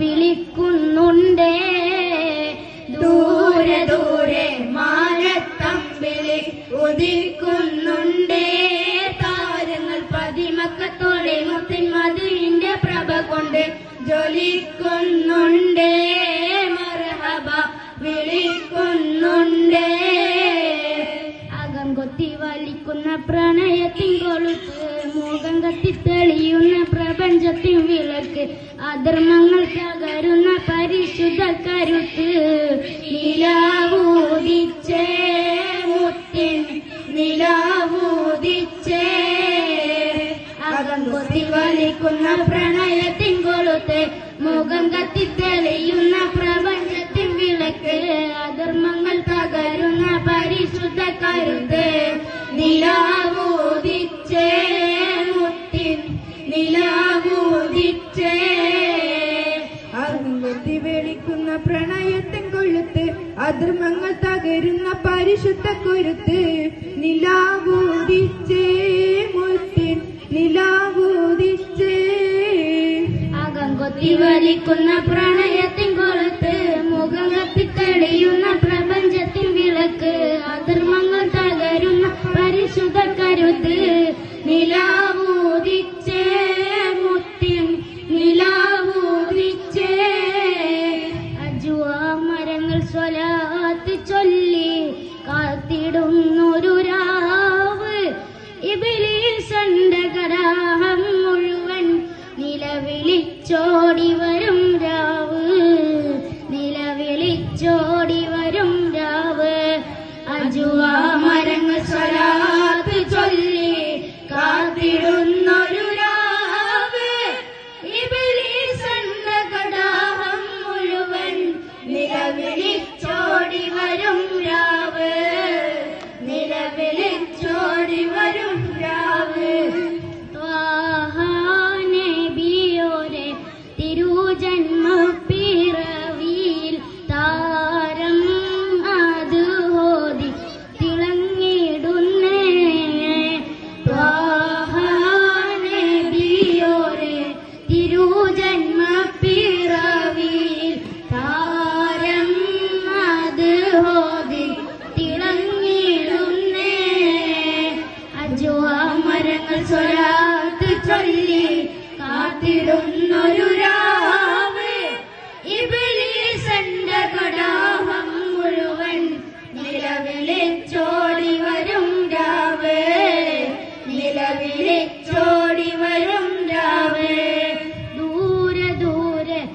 വിളിക്കുന്നുണ്ടേ. ദൂരെ ദൂരെ മാനത്തമ്പിളി ഉദിക്കുന്നുണ്ടേ. താരങ്ങൾ പതിമക്കത്തോടെ മുത്തിൻ മധുവിന്റെ പ്രഭ കൊണ്ട് ജ്വലിക്കുന്നുണ്ടേ. മർഹബ വിളിക്കുന്നുണ്ടേ. അകം കൊത്തി വലിക്കുന്ന പ്രണയത്തിൻ കൊളുത്ത്, മുഖം കത്തി തെളിയുന്ന പ്രപഞ്ചത്തിൻ വിളക്ക്, അധർമ്മങ്ങൾ തകരുന്ന പരിശുദ്ധ കരുത്ത്. നിലാവൂദിച്ചേ മുത്തിൻ നിലാവൂദിച്ചേ. അകം കൊത്തി വലിക്കുന്ന പ്രണയത്തിൻ കൊളുത്ത്, മുഖം കത്തി തെളിയുന്ന പ്രപഞ്ചത്തിൻ വിളക്ക്, അധർമ്മങ്ങൾ തകരുന്ന പരിശുദ്ധ കരുത്ത്. നിലാവൂദിച്ചേ മുത്തിൻ നിലാവൂദിച്ചേ. അകം കൊത്തി വെളിക്കുന്ന പ്രണയത്തിൻ കൊളുത്ത്, അധർമ്മങ്ങൾ തകരുന്ന പരിശുദ്ധ കരുത്ത്. നിലാവൂദിച്ചേ മുത്തിൻ നിലാവൂദിച്ചേ. അകം കൊത്തി വലിക്കുന്ന പ്രണയത്തിൻ കൊളുത്ത്, മുഖം കത്തി തെളിയുന്ന പ്രപഞ്ചത്തിൻ വിളക്ക്, അധർമ്മങ്ങൾ തകരുന്ന പരിശുദ്ധ കരുത്ത്. നിലാവൂദിച്ചേ മുത്തിൻ നിലാവൂദിച്ചേ. അജുവാ മരങ്ങൾ സ്വലാത്ത് ചൊല്ലി കാത്തിടുന്നൊരു രാവ്, ഇബ്ലീസിന്റെ കടാഹം മുഴുവൻ നിലവിളിച്ചോടി വരും രാവ്, നിലവിളിച്ചോടി